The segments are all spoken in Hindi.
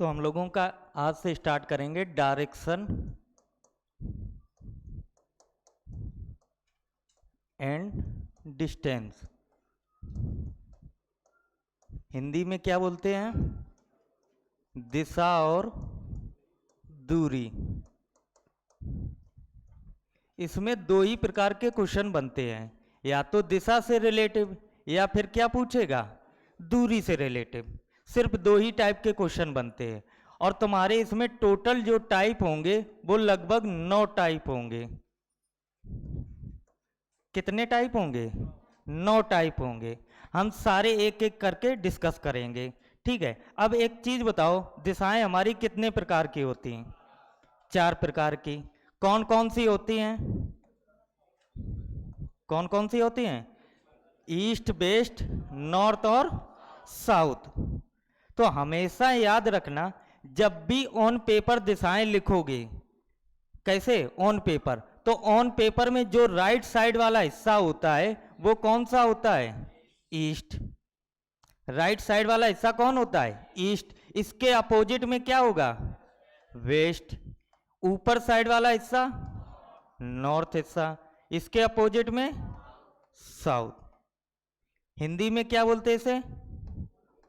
तो हम लोगों का आज से स्टार्ट करेंगे डायरेक्शन एंड डिस्टेंस। हिंदी में क्या बोलते हैं? दिशा और दूरी। इसमें दो ही प्रकार के क्वेश्चन बनते हैं, या तो दिशा से रिलेटिव या फिर क्या पूछेगा, दूरी से रिलेटिव। सिर्फ दो ही टाइप के क्वेश्चन बनते हैं और तुम्हारे इसमें टोटल जो टाइप होंगे वो लगभग 9 टाइप होंगे। कितने टाइप होंगे? 9 टाइप होंगे। हम सारे एक एक करके डिस्कस करेंगे, ठीक है। अब एक चीज बताओ, दिशाएं हमारी कितने प्रकार की होती हैं? 4 प्रकार की। कौन कौन सी होती हैं? कौन कौन सी होती हैं? ईस्ट, वेस्ट, नॉर्थ और साउथ। तो हमेशा याद रखना, जब भी ऑन पेपर दिशाएं लिखोगे, कैसे ऑन पेपर, तो ऑन पेपर में जो राइट साइड वाला हिस्सा होता है वो कौन सा होता है? ईस्ट। राइट साइड वाला हिस्सा कौन होता है? ईस्ट। इसके अपोजिट में क्या होगा? वेस्ट। ऊपर साइड वाला हिस्सा नॉर्थ हिस्सा, इसके अपोजिट में साउथ। हिंदी में क्या बोलते हैं इसे?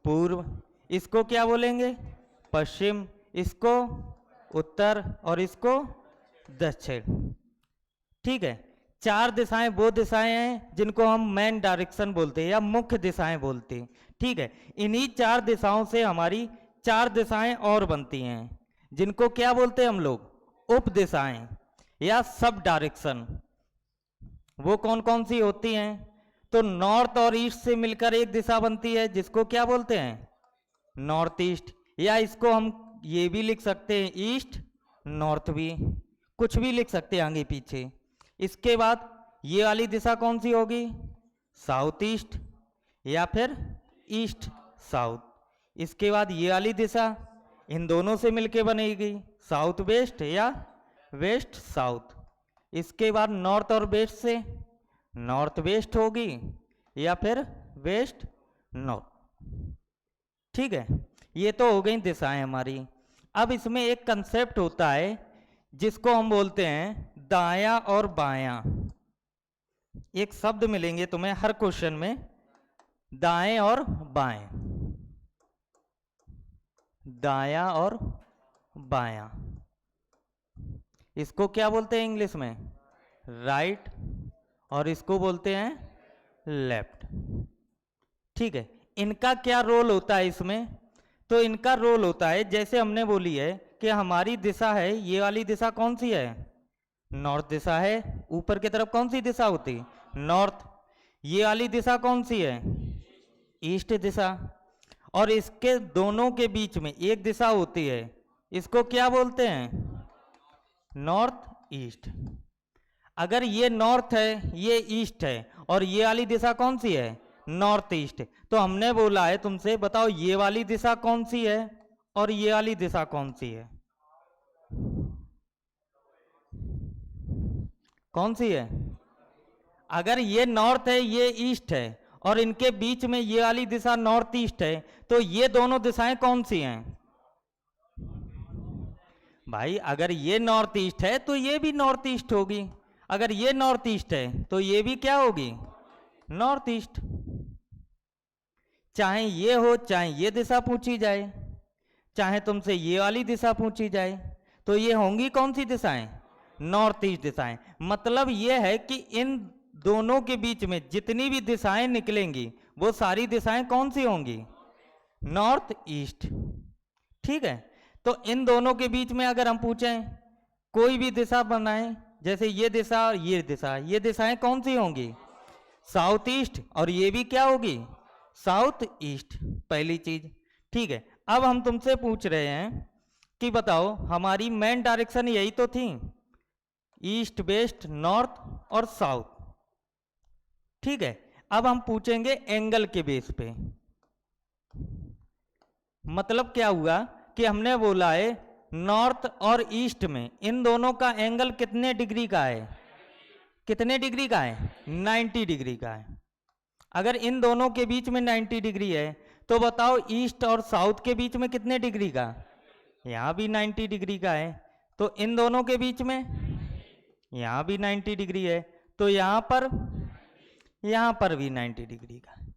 पूर्व। इसको क्या बोलेंगे? पश्चिम। इसको उत्तर और इसको दक्षिण। ठीक है। 4 दिशाएं वो दिशाएं हैं जिनको हम मेन डायरेक्शन बोलते हैं या मुख्य दिशाएं बोलते हैं, ठीक है। इन्हीं 4 दिशाओं से हमारी 4 दिशाएं और बनती हैं जिनको क्या बोलते हैं हम लोग? उप दिशाएं या सब डायरेक्शन। वो कौन कौन सी होती हैं? तो नॉर्थ और ईस्ट से मिलकर एक दिशा बनती है जिसको क्या बोलते हैं? North east. या इसको हम ये भी लिख सकते हैं ईस्ट नॉर्थ भी, कुछ भी लिख सकते हैं आगे पीछे। इसके बाद ये वाली दिशा कौन सी होगी? साउथ ईस्ट या फिर ईस्ट साउथ। इसके बाद ये वाली दिशा इन दोनों से मिलके बनेगी साउथ वेस्ट या वेस्ट साउथ। इसके बाद नॉर्थ और वेस्ट से नॉर्थ वेस्ट होगी या फिर वेस्ट नॉर्थ, ठीक है। ये तो हो गई दिशाएं हमारी। अब इसमें एक कंसेप्ट होता है जिसको हम बोलते हैं दायां और बायां। एक शब्द मिलेंगे तुम्हें हर क्वेश्चन में, दाएं और बाएं। दायां और बायां, इसको क्या बोलते हैं इंग्लिश में? राइट। और इसको बोलते हैं लेफ्ट, ठीक है। इनका क्या रोल होता है इसमें? तो इनका रोल होता है, जैसे हमने बोली है कि हमारी दिशा है, ये वाली दिशा कौन सी है? नॉर्थ दिशा है। ऊपर की तरफ कौन सी दिशा होती है? नॉर्थ। ये वाली दिशा कौन सी है? ईस्ट दिशा। और इसके दोनों के बीच में एक दिशा होती है, इसको क्या बोलते हैं? North east. अगर ये नॉर्थ है, ये ईस्ट है, और ये वाली दिशा कौन सी है? North east. तो हमने बोला है तुमसे, बताओ ये वाली दिशा कौन सी है और ये वाली दिशा कौन सी है? कौन सी है? अगर ये नॉर्थ है, ये ईस्ट है, और इनके बीच में ये वाली दिशा नॉर्थ ईस्ट है, तो ये दोनों दिशाएं कौन सी हैं? भाई अगर ये नॉर्थ ईस्ट है तो ये भी नॉर्थ ईस्ट होगी, अगर ये नॉर्थ ईस्ट है तो ये भी क्या होगी? North east. चाहे ये हो, चाहे ये दिशा पूछी जाए, चाहे तुमसे ये वाली दिशा पूछी जाए, तो ये होंगी कौन सी दिशाएं? नॉर्थ ईस्ट दिशाएं। मतलब ये है कि इन दोनों के बीच में जितनी भी दिशाएं निकलेंगी वो सारी दिशाएं कौन सी होंगी? नॉर्थ ईस्ट, ठीक है। तो इन दोनों के बीच में अगर हम पूछें कोई भी दिशा बनाएं, जैसे ये दिशा और ये दिशा, ये दिशाएं कौन सी होंगी? South east. और ये भी क्या होगी? साउथ ईस्ट, पहली चीज, ठीक है। अब हम तुमसे पूछ रहे हैं कि बताओ हमारी मेन डायरेक्शन यही तो थी, ईस्ट वेस्ट नॉर्थ और साउथ, ठीक है। अब हम पूछेंगे एंगल के बेस पे। मतलब क्या हुआ कि हमने बोला है नॉर्थ और ईस्ट में इन दोनों का एंगल कितने डिग्री का है? कितने डिग्री का है? 90 डिग्री का है। अगर इन दोनों के बीच में 90 डिग्री है तो बताओ ईस्ट और साउथ के बीच में कितने डिग्री का? यहाँ भी 90 डिग्री का है, तो इन दोनों के बीच में यहाँ भी 90 डिग्री है, तो यहाँ पर भी 90 डिग्री का है।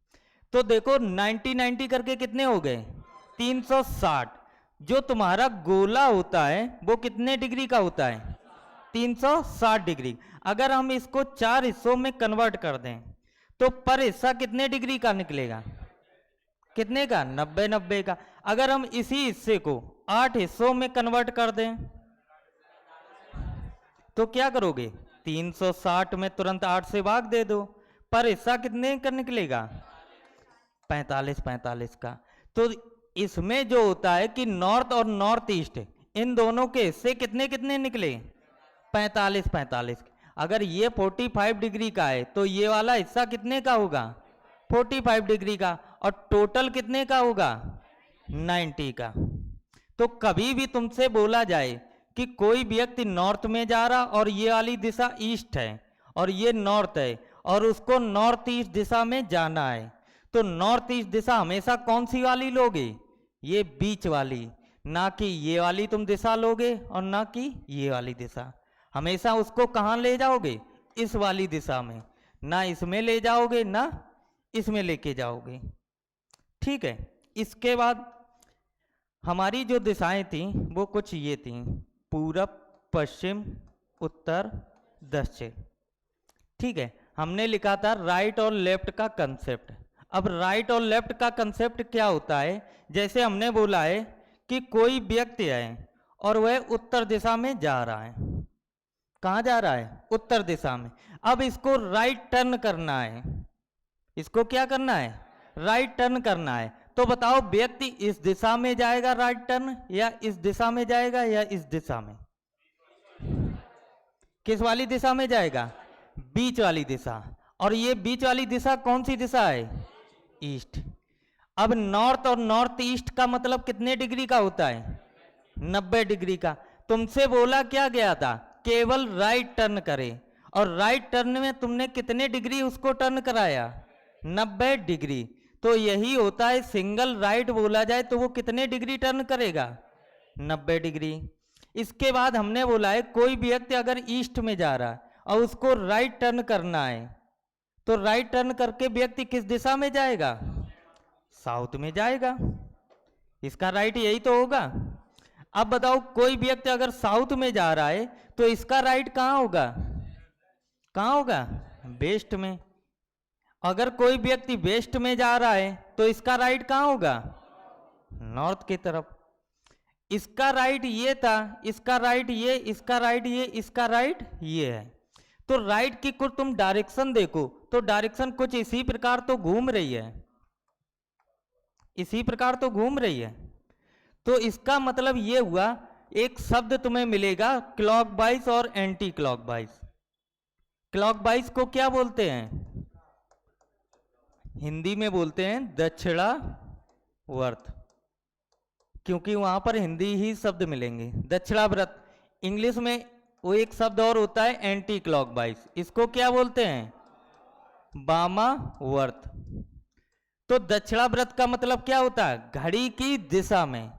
तो देखो 90 करके कितने हो गए, 360। जो तुम्हारा गोला होता है वो कितने डिग्री का होता है, 360 डिग्री। अगर हम इसको 4 हिस्सों में कन्वर्ट कर दें तो पर हिस्सा कितने डिग्री का निकलेगा, कितने का, 90 का। अगर हम इसी हिस्से को 8 हिस्सों में कन्वर्ट कर दें तो क्या करोगे, 360 में तुरंत 8 से भाग दे दो, पर हिस्सा कितने का निकलेगा, 45 का। तो इसमें जो होता है कि नॉर्थ और नॉर्थ ईस्ट इन दोनों के हिस्से कितने कितने निकले, 45। अगर ये 45 डिग्री का है तो ये वाला हिस्सा कितने का होगा, 45 डिग्री का, और टोटल कितने का होगा, 90 का। तो कभी भी तुमसे बोला जाए कि कोई व्यक्ति नॉर्थ में जा रहा और ये वाली दिशा ईस्ट है और ये नॉर्थ है और उसको नॉर्थ ईस्ट दिशा में जाना है, तो नॉर्थ ईस्ट दिशा हमेशा कौन सी वाली लोगे, ये बीच वाली, ना कि ये वाली तुम दिशा लोगे और ना कि ये वाली दिशा। हमेशा उसको कहाँ ले जाओगे, इस वाली दिशा में, ना इसमें ले जाओगे ना इसमें लेके जाओगे। ठीक है। इसके बाद हमारी जो दिशाएं थी वो कुछ ये थी, पूरब, पश्चिम, उत्तर, दक्षिण। ठीक है। हमने लिखा था राइट और लेफ्ट का कंसेप्ट। अब राइट और लेफ्ट का कंसेप्ट क्या होता है, जैसे हमने बोला है कि कोई व्यक्ति है और वह उत्तर दिशा में जा रहा है। कहाँ जा रहा है, उत्तर दिशा में। अब इसको राइट टर्न करना है, इसको क्या करना है, राइट टर्न करना है। तो बताओ व्यक्ति इस दिशा में जाएगा राइट टर्न, या इस दिशा में जाएगा, या इस दिशा में, किस वाली दिशा में जाएगा, बीच वाली दिशा। और ये बीच वाली दिशा कौन सी दिशा है, ईस्ट। अब नॉर्थ और नॉर्थ ईस्ट का मतलब कितने डिग्री का होता है, 90 डिग्री का। तुमसे बोला क्या गया था, केवल राइट टर्न करे, और राइट टर्न में तुमने कितने डिग्री उसको टर्न कराया, 90 डिग्री। तो यही होता है, सिंगल राइट बोला जाए तो वो कितने डिग्री टर्न करेगा, 90 डिग्री। इसके बाद हमने बोला है कोई व्यक्ति अगर ईस्ट में जा रहा है और उसको राइट टर्न करना है, तो राइट टर्न करके व्यक्ति किस दिशा में जाएगा, साउथ में जाएगा। इसका राइट यही तो होगा। अब बताओ कोई व्यक्ति अगर साउथ में जा रहा है तो इसका राइट कहाँ होगा, कहाँ होगा, वेस्ट में। अगर कोई व्यक्ति वेस्ट में जा रहा है तो इसका राइट कहाँ होगा, नॉर्थ की तरफ। इसका राइट ये था, इसका राइट ये, इसका राइट ये, इसका राइट ये है। तो राइट की कुछ तुम डायरेक्शन देखो तो डायरेक्शन कुछ इसी प्रकार तो घूम रही है, इसी प्रकार तो घूम रही है। तो इसका मतलब ये हुआ, एक शब्द तुम्हें मिलेगा क्लॉकवाइज और एंटी क्लॉकवाइज। क्लॉकवाइज को क्या बोलते हैं, हिंदी में बोलते हैं दक्षिणावर्त, क्योंकि वहां पर हिंदी ही शब्द मिलेंगे, दक्षिणावर्त। इंग्लिश में वो एक शब्द और होता है एंटी क्लॉकवाइज, इसको क्या बोलते हैं, वामावर्त। तो दक्षिणावर्त का मतलब क्या होता है, घड़ी की दिशा में,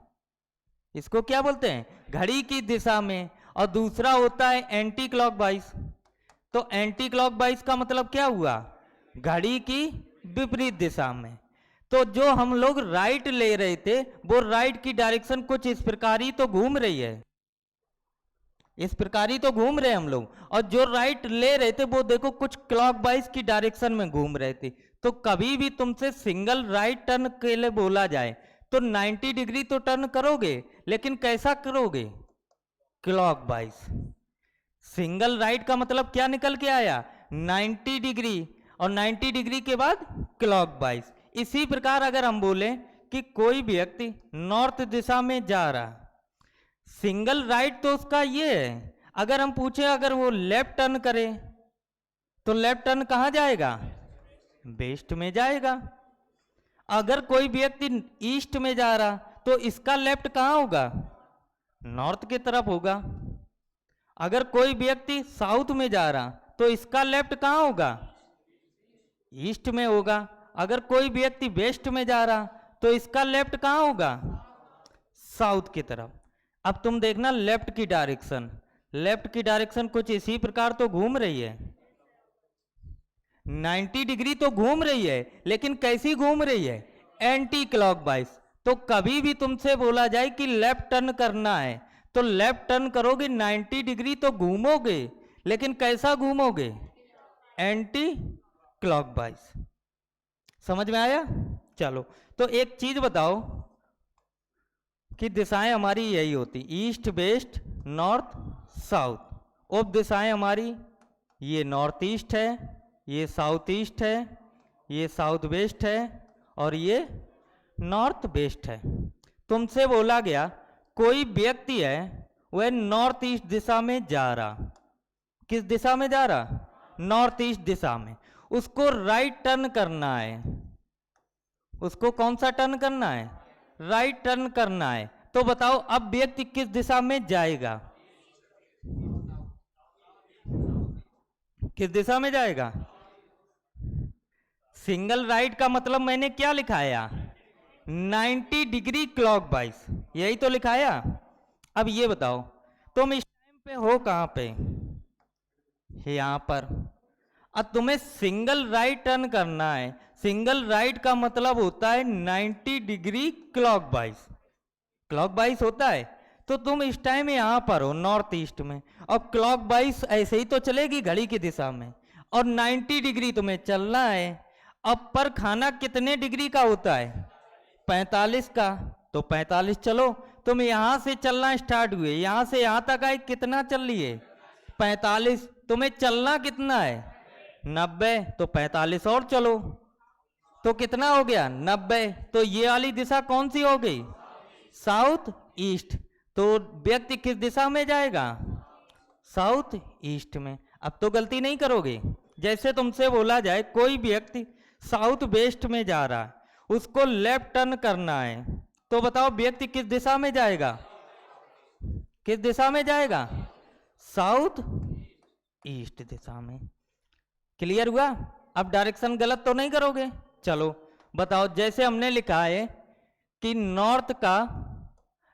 इसको क्या बोलते हैं, घड़ी की दिशा में। और दूसरा होता है एंटी क्लॉकवाइज। तो एंटी क्लॉकवाइज का मतलब क्या हुआ, घड़ी की विपरीत दिशा में। तो जो हम लोग राइट ले रहे थे वो राइट की डायरेक्शन कुछ इस प्रकार ही तो घूम रही है, इस प्रकार ही तो घूम रहे हम लोग। और जो राइट ले रहे थे वो देखो कुछ क्लॉकवाइज की डायरेक्शन में घूम रहे थे। तो कभी भी तुमसे सिंगल राइट टर्न के लिए बोला जाए तो 90 डिग्री तो टर्न करोगे, लेकिन कैसा करोगे, क्लॉकवाइज। सिंगल राइट का मतलब क्या निकल के आया, 90 डिग्री, और 90 डिग्री के बाद क्लॉकवाइज। इसी प्रकार अगर हम बोले कि कोई व्यक्ति नॉर्थ दिशा में जा रहा, सिंगल राइट तो उसका ये है। अगर हम पूछे अगर वो लेफ्ट टर्न करे तो लेफ्ट टर्न कहाँ जाएगा, वेस्ट में जाएगा। अगर कोई व्यक्ति ईस्ट में जा रहा तो इसका लेफ्ट कहाँ होगा, नॉर्थ की तरफ होगा। अगर कोई व्यक्ति साउथ में जा रहा तो इसका लेफ्ट कहाँ होगा, ईस्ट में होगा। अगर कोई व्यक्ति वेस्ट में जा रहा तो इसका लेफ्ट कहाँ होगा, साउथ की तरफ। अब तुम देखना लेफ्ट की डायरेक्शन, लेफ्ट की डायरेक्शन कुछ इसी प्रकार तो घूम रही है, 90 डिग्री तो घूम रही है, लेकिन कैसी घूम रही है, एंटी क्लॉकवाइज। तो कभी भी तुमसे बोला जाए कि लेफ्ट टर्न करना है, तो लेफ्ट टर्न करोगे, 90 डिग्री तो घूमोगे, लेकिन कैसा घूमोगे, एंटी क्लॉकवाइज। समझ में आया? चलो, तो एक चीज बताओ कि दिशाएं हमारी यही होती, ईस्ट वेस्ट नॉर्थ साउथ। उप दिशाएं हमारी ये नॉर्थ ईस्ट है, ये साउथ ईस्ट है, ये साउथ वेस्ट है, और ये नॉर्थ वेस्ट है। तुमसे बोला गया कोई व्यक्ति है वह नॉर्थ ईस्ट दिशा में जा रहा, किस दिशा में जा रहा, नॉर्थ ईस्ट दिशा में, उसको राइट टर्न करना है, उसको कौन सा टर्न करना है, राइट टर्न करना है। तो बताओ अब व्यक्ति किस दिशा में जाएगा, किस दिशा में जाएगा, सिंगल राइट का मतलब मैंने क्या लिखाया, 90 डिग्री क्लॉकवाइज, यही तो लिखाया। अब ये बताओ तुम इस टाइम पे हो कहां पे, यहां पर, अब तुम्हें सिंगल राइट टर्न करना है। सिंगल राइट का मतलब होता है 90 डिग्री क्लॉकवाइज, क्लॉकवाइज होता है। तो तुम इस टाइम यहां पर हो नॉर्थ ईस्ट में, और क्लॉकवाइज ऐसे ही तो चलेगी घड़ी की दिशा में, और 90 डिग्री तुम्हें चलना है। अब पर खाना कितने डिग्री का होता है, 45 का, तो 45 चलो, तुम यहां से चलना स्टार्ट हुए, यहां से यहां तक आए, कितना चल लिए, 45, तुम्हें चलना कितना है, 90, तो 45 और चलो, तो कितना हो गया, 90। तो ये वाली दिशा कौन सी हो गई, साउथ ईस्ट। तो व्यक्ति किस दिशा में जाएगा, साउथ ईस्ट में। अब तो गलती नहीं करोगे। जैसे तुमसे बोला जाए कोई व्यक्ति साउथ वेस्ट में जा रहा है, उसको लेफ्ट टर्न करना है, तो बताओ व्यक्ति किस दिशा में जाएगा, किस दिशा में जाएगा, साउथ ईस्ट दिशा में। क्लियर हुआ? अब डायरेक्शन गलत तो नहीं करोगे। चलो बताओ, जैसे हमने लिखा है कि नॉर्थ का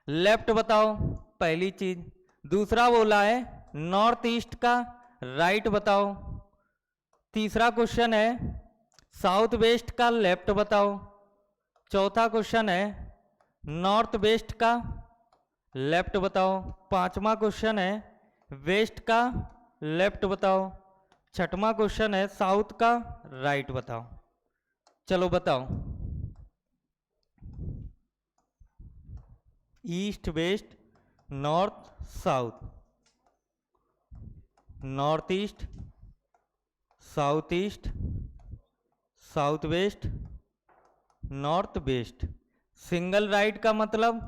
लेफ्ट बताओ, पहली चीज। दूसरा बोला है नॉर्थ ईस्ट का राइट बताओ। तीसरा क्वेश्चन है साउथ वेस्ट का लेफ्ट बताओ। चौथा क्वेश्चन है नॉर्थ वेस्ट का लेफ्ट बताओ। पांचवा क्वेश्चन है वेस्ट का लेफ्ट बताओ। छठवां क्वेश्चन है साउथ का राइट बताओ। चलो बताओ, east west north south, north east, south east, south west, north waste. Single right का मतलब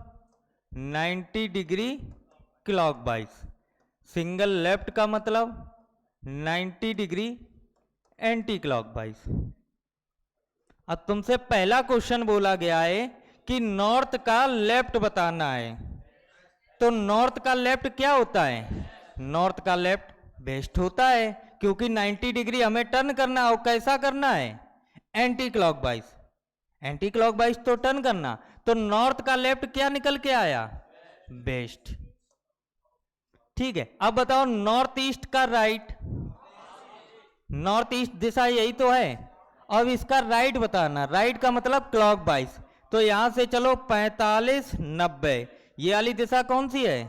90 डिग्री क्लॉकवाइज। सिंगल लेफ्ट का मतलब 90 डिग्री एंटी क्लॉकवाइज। अब तुमसे पहला क्वेश्चन बोला गया है कि नॉर्थ का लेफ्ट बताना है। तो नॉर्थ का लेफ्ट क्या होता है, नॉर्थ का लेफ्ट वेस्ट होता है, क्योंकि 90 डिग्री हमें टर्न करना हो। कैसा करना है, एंटी क्लॉकवाइज। एंटी क्लॉकवाइज तो टर्न करना, तो नॉर्थ का लेफ्ट क्या निकल के आया, वेस्ट। ठीक है, अब बताओ नॉर्थ ईस्ट का राइट। नॉर्थ ईस्ट दिशा यही तो है। अब इसका राइट बताना, राइट का मतलब क्लॉकवाइज। तो यहां से चलो 45 90, ये वाली दिशा कौन सी है,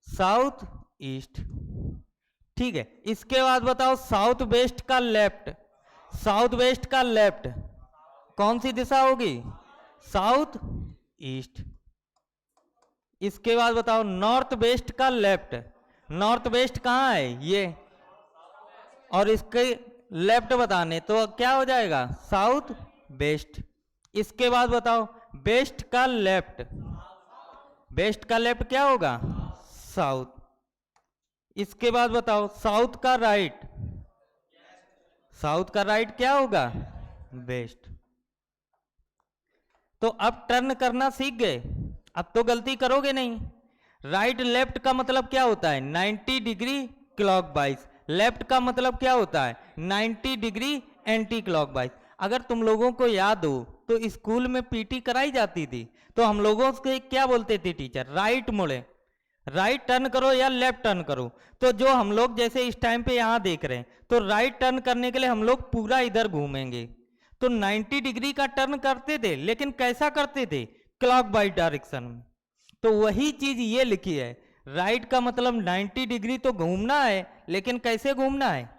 साउथ ईस्ट। ठीक है, इसके बाद बताओ साउथ वेस्ट का लेफ्ट। साउथ वेस्ट का लेफ्ट कौन सी दिशा होगी, साउथ ईस्ट। इसके बाद बताओ नॉर्थ वेस्ट का लेफ्ट। नॉर्थ वेस्ट कहां है, ये, और इसके लेफ्ट बताने तो क्या हो जाएगा, साउथ वेस्ट। इसके बाद बताओ वेस्ट का लेफ्ट। वेस्ट का लेफ्ट क्या होगा, साउथ। इसके बाद बताओ साउथ का राइट। साउथ का राइट क्या होगा, वेस्ट। तो अब टर्न करना सीख गए, अब तो गलती करोगे नहीं। राइट लेफ्ट का मतलब क्या होता है, 90 डिग्री क्लॉकवाइज। लेफ्ट का मतलब क्या होता है, 90 डिग्री एंटी क्लॉकवाइज। अगर तुम लोगों को याद हो तो स्कूल में पीटी कराई जाती थी, तो हम लोगों से क्या बोलते थे टीचर, राइट मुड़े। राइट टर्न करो या लेफ्ट टर्न करो। तो जो हम लोग जैसे इस टाइम पे यहाँ देख रहे हैं, तो राइट टर्न करने के लिए हम लोग पूरा इधर घूमेंगे। तो 90 डिग्री का टर्न करते थे, लेकिन कैसा करते थे? क्लॉकवाइज डायरेक्शन में। तो वही चीज ये लिखी है, राइट का मतलब 90 डिग्री तो घूमना है, लेकिन कैसे घूमना है?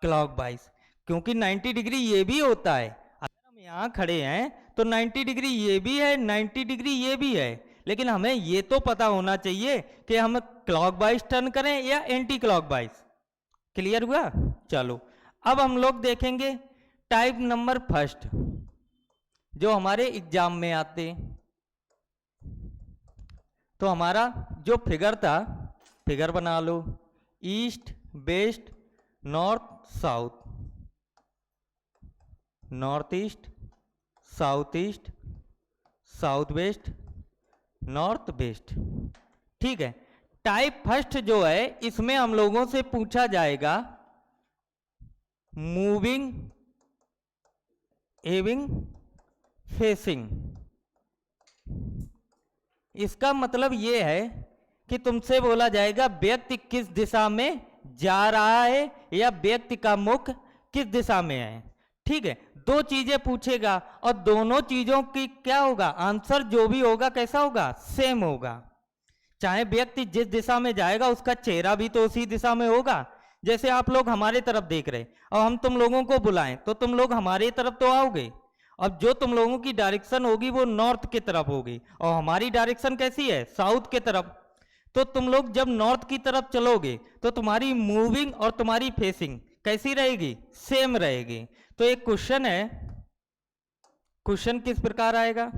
क्लॉकवाइज। क्योंकि 90 डिग्री ये भी होता है, अगर हम यहाँ खड़े हैं तो 90 डिग्री ये भी है, 90 डिग्री ये भी है, लेकिन हमें ये तो पता होना चाहिए कि हम क्लॉकवाइज टर्न करें या एंटी क्लॉकवाइज। क्लियर हुआ? चलो अब हम लोग देखेंगे टाइप नंबर फर्स्ट, जो हमारे एग्जाम में आते। तो हमारा जो फिगर था, फिगर बना लो, east west north south, north east south east south west north west. ठीक है। टाइप फर्स्ट जो है, इसमें हम लोगों से पूछा जाएगा मूविंग एविंग फेसिंग। इसका मतलब ये है कि तुमसे बोला जाएगा व्यक्ति किस दिशा में जा रहा है या व्यक्ति का मुख किस दिशा में है। ठीक है, दो चीजें पूछेगा और दोनों चीजों की क्या होगा, आंसर जो भी होगा कैसा होगा? सेम होगा। चाहे व्यक्ति जिस दिशा में जाएगा उसका चेहरा भी तो उसी दिशा में होगा। जैसे आप लोग हमारे तरफ देख रहे और हम तुम लोगों को बुलाएं तो तुम लोग हमारी तरफ तो आओगे। अब जो तुम लोगों की डायरेक्शन होगी वो नॉर्थ की तरफ होगी और हमारी डायरेक्शन कैसी है? साउथ की तरफ। तो तुम लोग जब नॉर्थ की तरफ चलोगे तो तुम्हारी मूविंग और तुम्हारी फेसिंग कैसी रहेगी? सेम रहेगी। तो एक क्वेश्चन है, क्वेश्चन किस प्रकार आएगा?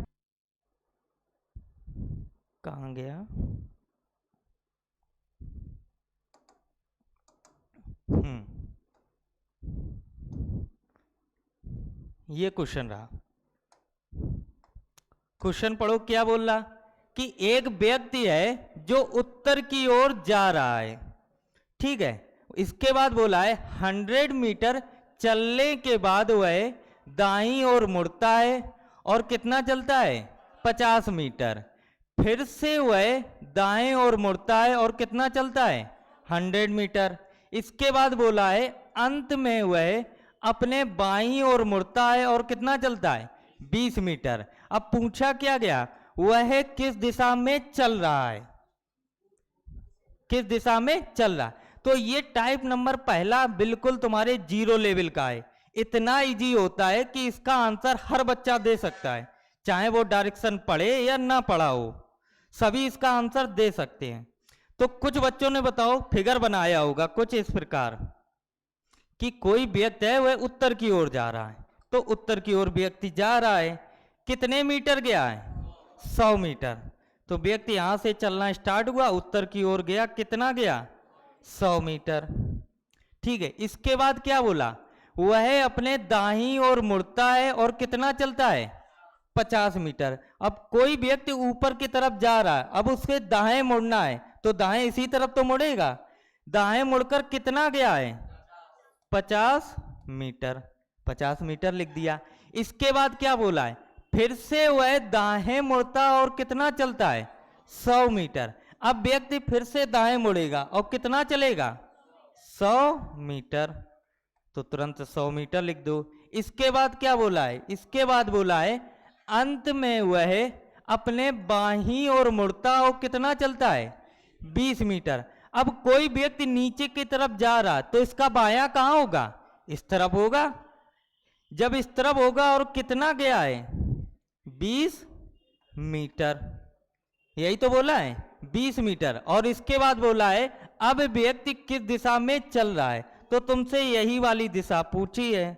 कहां गया? ये क्वेश्चन रहा। क्वेश्चन पढ़ो, क्या बोल रहा कि एक व्यक्ति है जो उत्तर की ओर जा रहा है। ठीक है, इसके बाद बोला है 100 मीटर चलने के बाद वह दाईं ओर मुड़ता है और कितना चलता है? 50 मीटर। फिर से वह दाएं ओर मुड़ता है और कितना चलता है? 100 मीटर। इसके बाद बोला है अंत में वह अपने बाईं ओर मुड़ता है और कितना चलता है? 20 मीटर। अब पूछा क्या गया? वह किस दिशा में चल रहा है? किस दिशा में चल रहा है? तो ये टाइप नंबर पहला बिल्कुल तुम्हारे जीरो लेवल का है। इतना इजी होता है कि इसका आंसर हर बच्चा दे सकता है, चाहे वो डायरेक्शन पढ़े या ना पढ़ा हो, सभी इसका आंसर दे सकते हैं। तो कुछ बच्चों ने बताओ फिगर बनाया होगा कुछ इस प्रकार कि कोई व्यक्ति है वह उत्तर की ओर जा रहा है। तो उत्तर की ओर व्यक्ति जा रहा है, कितने मीटर गया है? 100 मीटर। तो व्यक्ति यहां से चलना स्टार्ट हुआ, उत्तर की ओर गया, कितना गया? 100 मीटर। ठीक है, इसके बाद क्या बोला? वह अपने दाहिनी ओर मुड़ता है और कितना चलता है? 50 मीटर। अब कोई व्यक्ति ऊपर की तरफ जा रहा है, अब उसके दाएं मुड़ना है, तो दाएं इसी तरफ तो मुड़ेगा। दाएं मुड़कर कितना गया है? 50 मीटर। 50 मीटर लिख दिया। इसके बाद क्या बोला है? फिर से वह दाएं मुड़ता और कितना चलता है? 100 मीटर। अब व्यक्ति फिर से दाएं मुड़ेगा और कितना चलेगा? 100 मीटर। तो तुरंत 100 मीटर लिख दो। इसके बाद क्या बोला है? इसके बाद बोला है अंत में वह अपने बाहीं ओर मुड़ता और कितना चलता है? 20 मीटर। अब कोई व्यक्ति नीचे की तरफ जा रहा तो इसका बायां कहां होगा? इस तरफ होगा। जब इस तरफ होगा और कितना गया है? 20 मीटर। यही तो बोला है, 20 मीटर। और इसके बाद बोला है अब व्यक्ति किस दिशा में चल रहा है, तो तुमसे यही वाली दिशा पूछी है।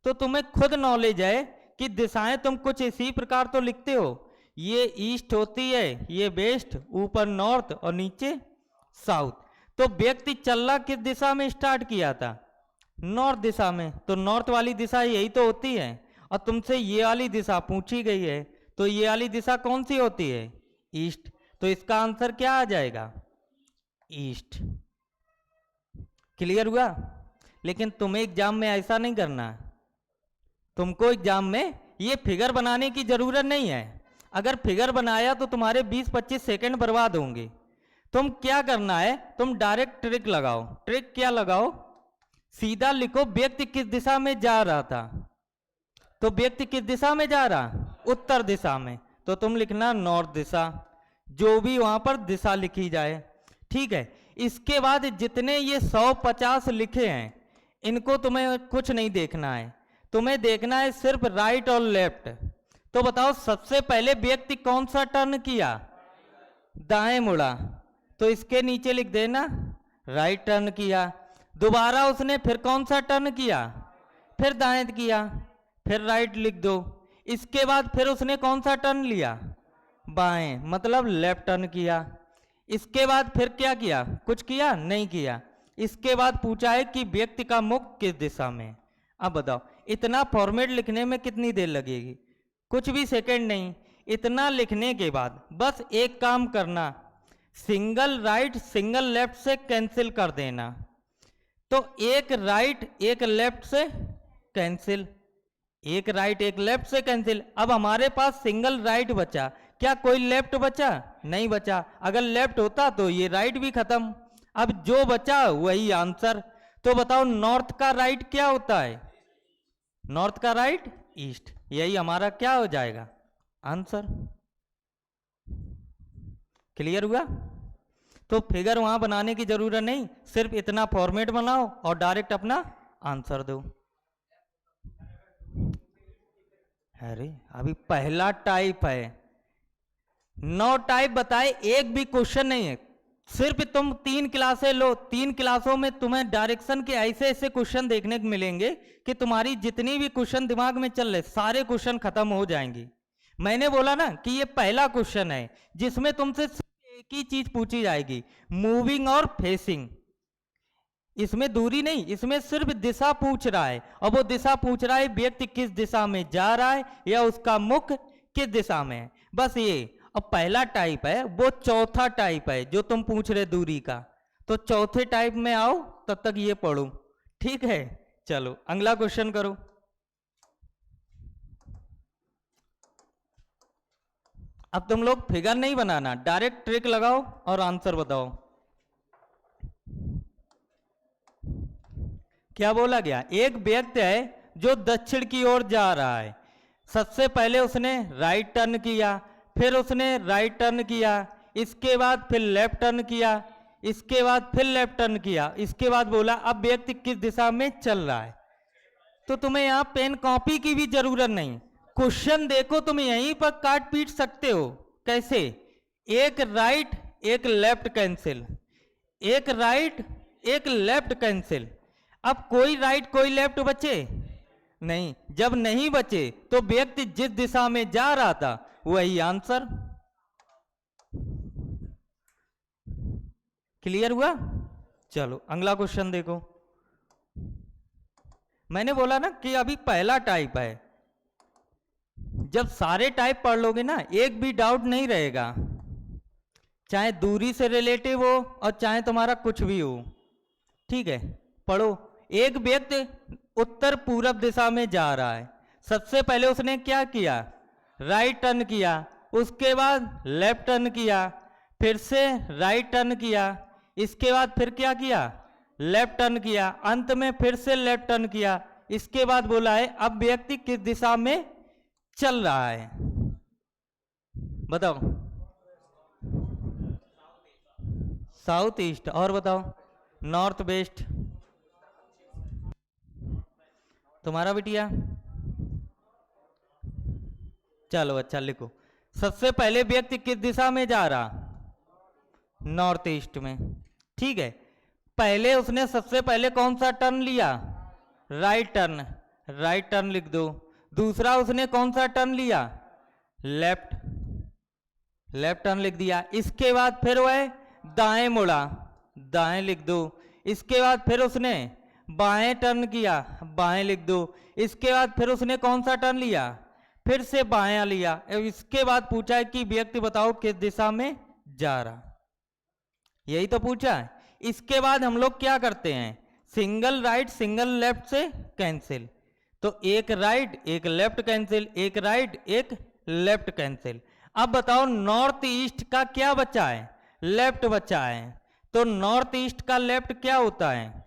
तो तुम्हें खुद नॉलेज है कि दिशाएं तुम कुछ इसी प्रकार तो लिखते हो। ये ईस्ट होती है, ये वेस्ट, ऊपर नॉर्थ और नीचे साउथ। तो व्यक्ति चलना किस दिशा में स्टार्ट किया था? नॉर्थ दिशा में। तो नॉर्थ वाली दिशा यही तो होती है, और तुमसे ये वाली दिशा पूछी गई है। तो ये वाली दिशा कौन सी होती है? ईस्ट। तो इसका आंसर क्या आ जाएगा? ईस्ट। क्लियर हुआ? लेकिन तुम्हें एग्जाम में ऐसा नहीं करना है। तुमको एग्जाम में ये फिगर बनाने की जरूरत नहीं है। अगर फिगर बनाया तो तुम्हारे 20-25 सेकंड बर्बाद होंगे। तुम क्या करना है, तुम डायरेक्ट ट्रिक लगाओ। ट्रिक क्या लगाओ, सीधा लिखो व्यक्ति किस दिशा में जा रहा था। तो व्यक्ति किस दिशा में जा रहा, उत्तर दिशा में, तो तुम लिखना नॉर्थ दिशा, जो भी वहां पर दिशा लिखी जाए। ठीक है, इसके बाद जितने ये 150 लिखे हैं इनको तुम्हें कुछ नहीं देखना है, तुम्हें देखना है सिर्फ राइट और लेफ्ट। तो बताओ सबसे पहले व्यक्ति कौन सा टर्न किया, दाएं मुड़ा, तो इसके नीचे लिख देना राइट टर्न किया। दोबारा उसने फिर कौन सा टर्न किया, फिर दाएं किया, फिर राइट लिख दो। इसके बाद फिर उसने कौन सा टर्न लिया, बाएं, मतलब लेफ्ट टर्न किया। इसके बाद फिर क्या किया, कुछ किया नहीं किया। इसके बाद पूछा है कि व्यक्ति का मुख किस दिशा में। अब बताओ इतना फॉर्मेट लिखने में कितनी देर लगेगी, कुछ भी सेकंड नहीं। इतना लिखने के बाद बस एक काम करना, सिंगल राइट सिंगल लेफ्ट से कैंसिल कर देना। तो एक राइट एक लेफ्ट से कैंसिल, एक राइट एक लेफ्ट से कैंसिल। अब हमारे पास सिंगल राइट बचा, क्या कोई लेफ्ट बचा, नहीं बचा। अगर लेफ्ट होता तो ये राइट भी खत्म, अब जो बचा वही आंसर। तो बताओ नॉर्थ का राइट क्या होता है, नॉर्थ का राइट ईस्ट, यही हमारा क्या हो जाएगा आंसर। क्लियर हुआ। तो फिगर वहां बनाने की जरूरत नहीं, सिर्फ इतना फॉर्मेट बनाओ और डायरेक्ट अपना आंसर दो। अरे अभी पहला टाइप है, 9 टाइप बताए, एक भी क्वेश्चन नहीं है। सिर्फ तुम 3 क्लासें लो, 3 क्लासों में तुम्हें डायरेक्शन के ऐसे ऐसे क्वेश्चन देखने को मिलेंगे कि तुम्हारी जितनी भी क्वेश्चन दिमाग में चल रहे सारे क्वेश्चन खत्म हो जाएंगे। मैंने बोला ना कि ये पहला क्वेश्चन है जिसमें तुमसे एक ही चीज पूछी जाएगी, मूविंग और फेसिंग। इसमें दूरी नहीं, इसमें सिर्फ दिशा पूछ रहा है, और वो दिशा पूछ रहा है व्यक्ति किस दिशा में जा रहा है या उसका मुख किस दिशा में है, बस ये। अब पहला टाइप है, वो चौथा टाइप है जो तुम पूछ रहे दूरी का। तो चौथे टाइप में आओ, तब तक ये पढ़ो, ठीक है। चलो अगला क्वेश्चन करो। अब तुम लोग फिगर नहीं बनाना, डायरेक्ट ट्रिक लगाओ और आंसर बताओ। क्या बोला गया, एक व्यक्ति है जो दक्षिण की ओर जा रहा है। सबसे पहले उसने राइट टर्न किया, फिर उसने राइट टर्न किया, इसके बाद फिर लेफ्ट टर्न किया, इसके बाद फिर लेफ्ट टर्न किया, इसके बाद बोला अब व्यक्ति किस दिशा में चल रहा है। तो तुम्हें यहाँ पेन कॉपी की भी जरूरत नहीं, क्वेश्चन देखो तुम यहीं पर काट पीट सकते हो। कैसे, एक राइट एक लेफ्ट कैंसिल, एक राइट एक लेफ्ट कैंसिल। अब कोई राइट कोई लेफ्ट बचे नहीं, जब नहीं बचे तो व्यक्ति जिस दिशा में जा रहा था वही आंसर। क्लियर हुआ। चलो अगला क्वेश्चन देखो। मैंने बोला ना कि अभी पहला टाइप है, जब सारे टाइप पढ़ लोगे ना एक भी डाउट नहीं रहेगा, चाहे दूरी से रिलेटिव हो और चाहे तुम्हारा कुछ भी हो। ठीक है, पढ़ो। एक व्यक्ति उत्तर पूरब दिशा में जा रहा है। सबसे पहले उसने क्या किया, राइट टर्न किया, उसके बाद लेफ्ट टर्न किया, फिर से राइट टर्न किया, इसके बाद फिर क्या किया, लेफ्ट टर्न किया, अंत में फिर से लेफ्ट टर्न किया। इसके बाद बोला है अब व्यक्ति किस दिशा में चल रहा है, बताओ। साउथ ईस्ट, और बताओ नॉर्थ वेस्ट। तुम्हारा बिटिया, चलो अच्छा लिखो। सबसे पहले व्यक्ति किस दिशा में जा रहा, नॉर्थ ईस्ट में। ठीक है, पहले उसने सबसे पहले कौन सा टर्न लिया, राइट टर्न, राइट टर्न लिख दो। दूसरा उसने कौन सा टर्न लिया, लेफ्ट, लेफ्ट टर्न लिख दिया। इसके बाद फिर वह दाएं मुड़ा, दाएं लिख दो। इसके बाद फिर उसने बाएं टर्न किया, बाएं लिख दो। इसके बाद फिर उसने कौन सा टर्न लिया, फिर से बायां लिया। इसके बाद पूछा है कि व्यक्ति बताओ किस दिशा में जा रहा, यही तो पूछा है। इसके बाद हम लोग क्या करते हैं, सिंगल राइट सिंगल लेफ्ट से कैंसिल। तो एक राइट एक लेफ्ट कैंसिल, एक राइट एक लेफ्ट कैंसिल। अब बताओ नॉर्थ ईस्ट का क्या बचा है, लेफ्ट बचा है। तो नॉर्थ ईस्ट का लेफ्ट क्या होता है?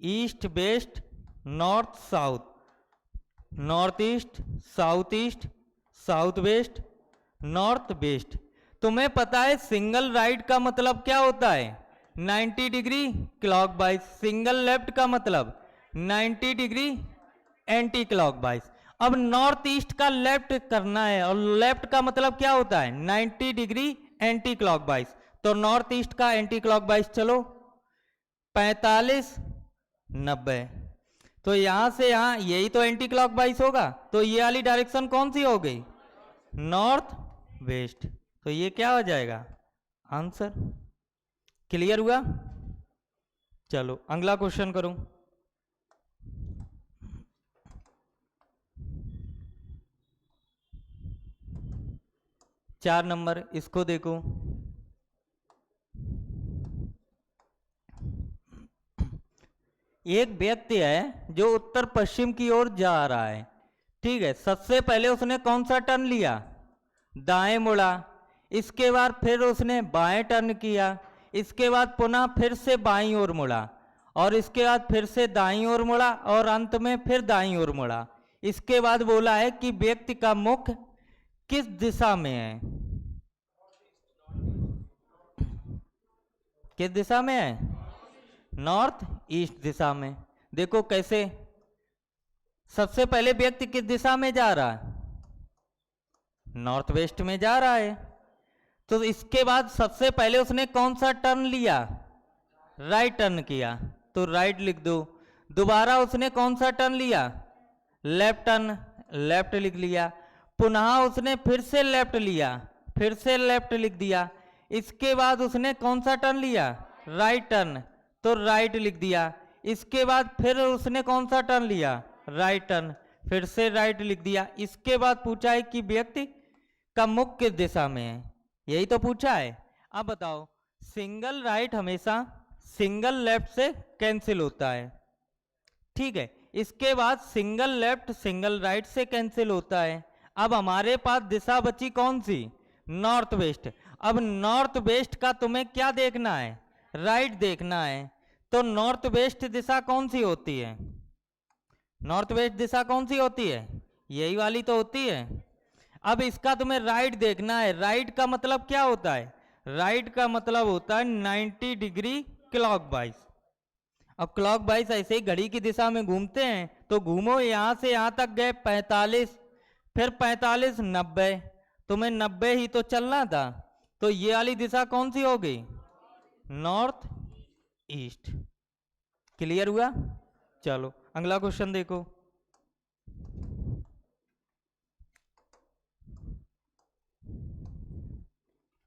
East west north south, north east south east, south west north waste. तुम्हें पता है सिंगल राइट का मतलब क्या होता है? 90 डिग्री क्लॉकवाइज। सिंगल लेफ्ट का मतलब 90 डिग्री एंटी क्लॉकवाइज। अब नॉर्थ ईस्ट का लेफ्ट करना है और लेफ्ट का मतलब क्या होता है? 90 डिग्री एंटी क्लॉकवाइज। तो नॉर्थ ईस्ट का एंटी क्लॉकवाइज चलो 45 90। तो यहां से यहां यही तो एंटी क्लॉकवाइज होगा, तो ये वाली डायरेक्शन कौन सी हो गई? North west. तो ये क्या हो जाएगा? आंसर। क्लियर हुआ? चलो अगला क्वेश्चन करूं। चार नंबर, इसको देखो। एक व्यक्ति है जो उत्तर पश्चिम की ओर जा रहा है, ठीक है। सबसे पहले उसने कौन सा टर्न लिया? दाएं मुड़ा। इसके बाद फिर उसने बाएं टर्न किया। इसके बाद पुनः फिर से बाईं ओर मुड़ा, और इसके बाद फिर से दाईं ओर मुड़ा, और अंत में फिर दाईं ओर मुड़ा। इसके बाद बोला है कि व्यक्ति का मुख किस दिशा में है? किस दिशा में है? नॉर्थ ईस्ट दिशा में। देखो कैसे। सबसे पहले व्यक्ति किस दिशा में जा रहा है? नॉर्थ वेस्ट में जा रहा है। तो इसके बाद सबसे पहले उसने कौन सा टर्न लिया? राइट टर्न किया, तो राइट लिख दो। दोबारा उसने कौन सा टर्न लिया? लेफ्ट टर्न, लेफ्ट लिख लिया। पुनः उसने फिर से लेफ्ट लिया, फिर से लेफ्ट लिख दिया। इसके बाद उसने कौन सा टर्न लिया? राइट टर्न, तो राइट लिख दिया। इसके बाद फिर उसने कौन सा टर्न लिया? राइट टर्न, फिर से राइट लिख दिया। इसके बाद पूछा है कि व्यक्ति का मुख किस दिशा में है, यही तो पूछा है। अब बताओ, सिंगल राइट हमेशा सिंगल लेफ्ट से कैंसिल होता है, ठीक है। इसके बाद सिंगल लेफ्ट सिंगल राइट से कैंसिल होता है। अब हमारे पास दिशा बची कौन सी? North west. अब नॉर्थ वेस्ट का तुम्हें क्या देखना है? राइट देखना है। तो नॉर्थ वेस्ट दिशा कौन सी होती है? नॉर्थ वेस्ट दिशा कौन सी होती है? यही वाली तो होती है। अब इसका तुम्हें राइट देखना है। राइट का मतलब क्या होता है? राइट का मतलब होता है 90 डिग्री क्लॉकवाइज। अब क्लॉकवाइज ऐसे ही घड़ी की दिशा में घूमते हैं, तो घूमो यहां से यहां तक गए 45, फिर 45 90। तुम्हें 90 ही तो चलना था, तो ये वाली दिशा कौन सी हो गई? North east. क्लियर हुआ? चलो अगला क्वेश्चन देखो।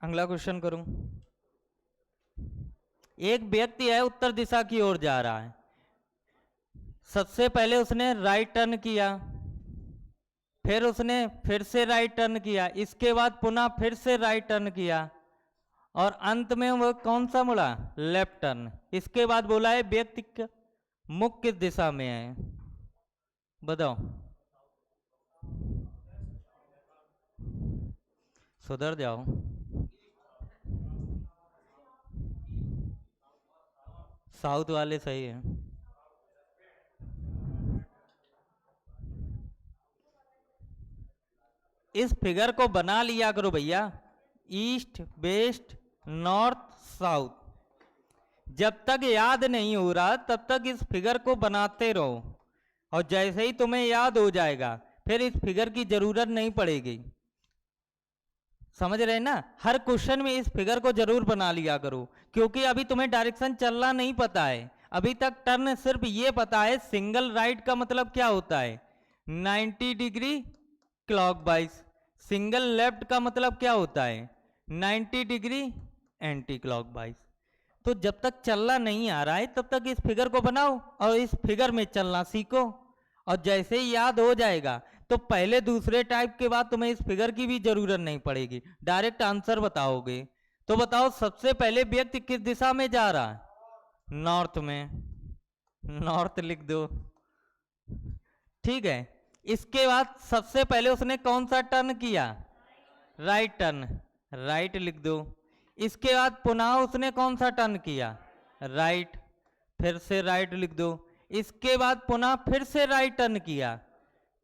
अगला क्वेश्चन करूं। एक व्यक्ति है उत्तर दिशा की ओर जा रहा है। सबसे पहले उसने राइट टर्न किया, फिर उसने फिर से राइट टर्न किया। इसके बाद पुनः फिर से राइट टर्न किया, और अंत में वो कौन सा मुड़ा? Left turn. इसके बाद बोला है व्यक्ति का मुख किस दिशा में है, बताओ। सुधर जाओ। साउथ वाले सही है। इस फिगर को बना लिया करो भैया, ईस्ट वेस्ट नॉर्थ साउथ। जब तक याद नहीं हो रहा तब तक इस फिगर को बनाते रहो, और जैसे ही तुम्हें याद हो जाएगा फिर इस फिगर की जरूरत नहीं पड़ेगी। समझ रहे ना? हर क्वेश्चन में इस फिगर को जरूर बना लिया करो, क्योंकि अभी तुम्हें डायरेक्शन चलना नहीं पता है। अभी तक टर्न सिर्फ ये पता है सिंगल राइट का मतलब क्या होता है, 90 डिग्री क्लॉकवाइज। सिंगल लेफ्ट का मतलब क्या होता है, 90 डिग्री एंटी क्लॉकवाइज। तो जब तक चलना नहीं आ रहा है तब तक इस फिगर को बनाओ और इस फिगर में चलना सीखो, और जैसे ही याद हो जाएगा तो पहले दूसरे टाइप के बाद तुम्हें इस फिगर की भी जरूरत नहीं पड़ेगी, डायरेक्ट आंसर बताओगे। तो बताओ, सबसे पहले व्यक्ति किस दिशा में जा रहा है? नॉर्थ में, नॉर्थ लिख दो, ठीक है। इसके बाद सबसे पहले उसने कौन सा टर्न किया? राइट टर्न, राइट लिख दो। इसके बाद पुनः उसने कौन सा टर्न किया, राइट, फिर से राइट लिख दो। इसके बाद पुनः फिर से राइट टर्न किया,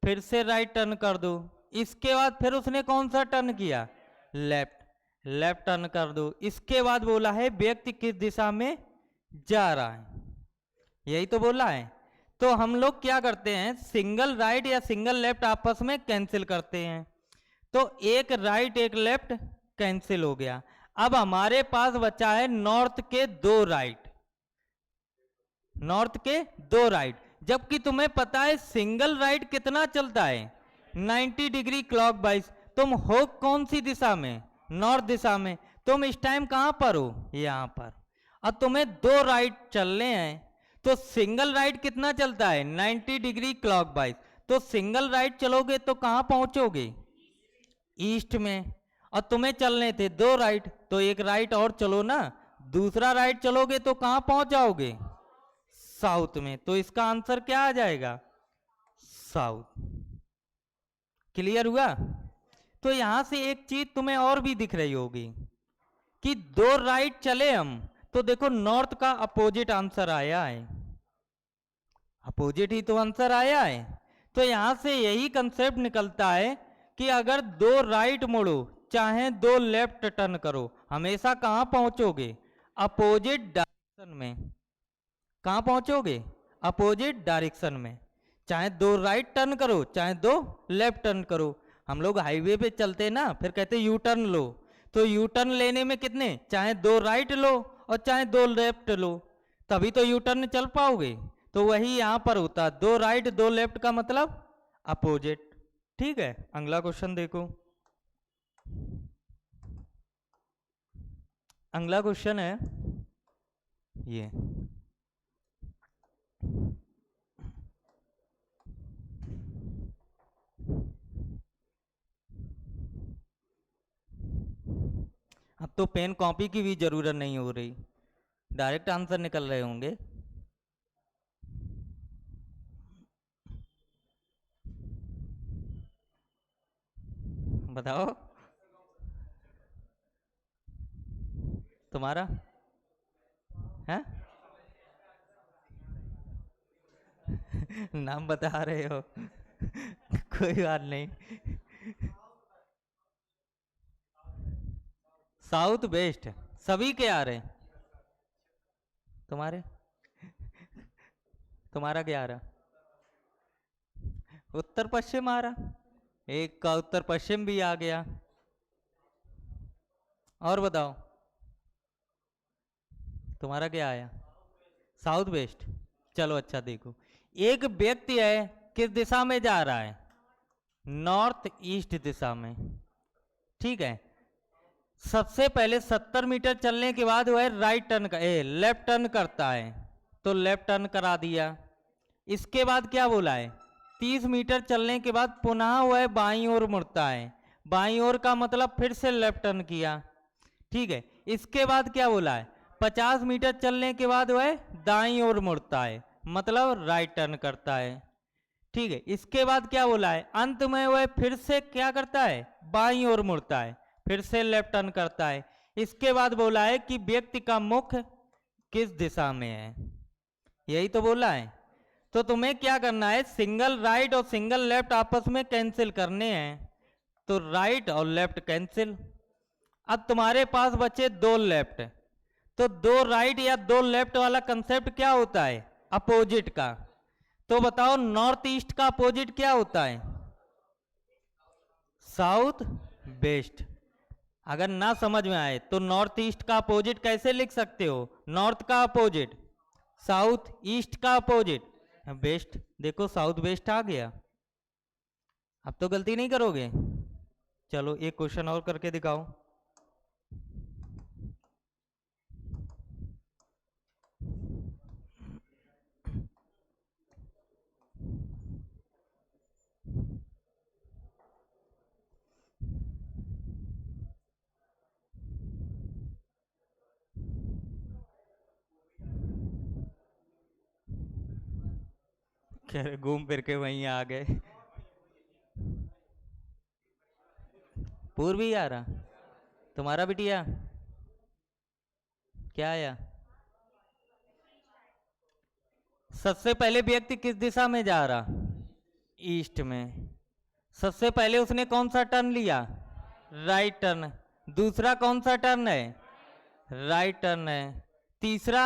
फिर से राइट टर्न कर दो। इसके बाद फिर उसने कौन सा टर्न किया, लेफ्ट, लेफ्ट टर्न कर दो। इसके बाद बोला है व्यक्ति किस दिशा में जा रहा है, यही तो बोला है। तो हम लोग क्या करते हैं, सिंगल राइट या सिंगल लेफ्ट आपस में कैंसिल करते हैं। तो एक राइट एक लेफ्ट कैंसिल हो गया। अब हमारे पास बचा है नॉर्थ के दो राइट, नॉर्थ के दो राइट, जबकि तुम्हें पता है सिंगल राइट कितना चलता है, 90 डिग्री क्लॉकवाइज। तुम हो कौन सी दिशा में, नॉर्थ दिशा में। तुम इस टाइम कहां पर हो, यहां पर। अब तुम्हें दो राइट चलने हैं, तो सिंगल राइट कितना चलता है, 90 डिग्री क्लॉकवाइज। तो सिंगल राइट चलोगे तो कहां पहुंचोगे, ईस्ट में। और तुम्हें चलने थे दो राइट, तो एक राइट और चलो ना, दूसरा राइट चलोगे तो कहां पहुंच जाओगे, साउथ में। तो इसका आंसर क्या आ जाएगा, साउथ। क्लियर हुआ। तो यहां से एक चीज तुम्हें और भी दिख रही होगी कि दो राइट चले हम, तो देखो नॉर्थ का अपोजिट आंसर आया है, अपोजिट ही तो आंसर आया है। तो यहां से यही कंसेप्ट निकलता है कि अगर दो राइट मुड़ो चाहे दो लेफ्ट टर्न करो, हमेशा कहां पहुंचोगे, अपोजिट डायरेक्शन में। कहां पहुंचोगे, अपोजिट डायरेक्शन में। चाहे दो राइट टर्न करो चाहे दो लेफ्ट टर्न करो। हम लोग हाईवे पे चलते ना, फिर कहते यू टर्न लो, तो यू टर्न लेने में कितने, चाहे दो राइट लो और चाहे दो लेफ्ट लो, तभी तो यू टर्न चल पाओगे। तो वही यहां पर होता, दो राइट दो लेफ्ट का मतलब अपोजिट। ठीक है, अगला क्वेश्चन देखो। अगला क्वेश्चन है ये, अब तो पेन कॉपी की भी जरूरत नहीं हो रही, डायरेक्ट आंसर निकल रहे होंगे। बताओ तुम्हारा है। नाम बता रहे हो कोई बात नहीं। साउथ वेस्ट सभी के आ रहे हैं, तुम्हारे, तुम्हारा क्या आ रहा, उत्तर पश्चिम आ रहा, एक का उत्तर पश्चिम भी आ गया। और बताओ तुम्हारा क्या आया, साउथ वेस्ट। चलो अच्छा देखो, एक व्यक्ति है किस दिशा में जा रहा है, नॉर्थ ईस्ट दिशा में। ठीक है, सबसे पहले 70 मीटर चलने के बाद वह राइट टर्न लेफ्ट टर्न करता है, तो लेफ्ट टर्न करा दिया। इसके बाद क्या बोला है, 30 मीटर चलने के बाद पुनः वह बाईं ओर मुड़ता है, बाईं ओर का मतलब फिर से लेफ्ट टर्न किया। ठीक है, इसके बाद क्या बोला है, 50 मीटर चलने के बाद वह दाईं ओर मुड़ता है, मतलब राइट टर्न करता है। ठीक है, इसके बाद क्या बोला है, अंत में वह फिर से क्या करता है, बाईं ओर मुड़ता है, फिर से लेफ्ट टर्न करता है। इसके बाद बोला है कि व्यक्ति का मुख किस दिशा में है, यही तो बोला है। तो तुम्हें क्या करना है, सिंगल राइट और सिंगल लेफ्ट आपस में कैंसिल करने हैं, तो राइट और लेफ्ट कैंसिल। अब तुम्हारे पास बचे दो लेफ्ट, तो दो राइट या दो लेफ्ट वाला कंसेप्ट क्या होता है, अपोजिट का। तो बताओ नॉर्थ ईस्ट का अपोजिट क्या होता है, साउथ वेस्ट। अगर ना समझ में आए तो नॉर्थ ईस्ट का अपोजिट कैसे लिख सकते हो, नॉर्थ का अपोजिट साउथ, ईस्ट का अपोजिट वेस्ट। देखो साउथ वेस्ट आ गया, अब तो गलती नहीं करोगे। चलो एक क्वेश्चन और करके दिखाओ। घूम फिर के वहीं आ गए, पूर्वी आ रहा तुम्हारा बिटिया। क्या आया? सबसे पहले व्यक्ति किस दिशा में जा रहा? ईस्ट में। सबसे पहले उसने कौन सा टर्न लिया? Right turn. दूसरा कौन सा टर्न है? राइट टर्न है। तीसरा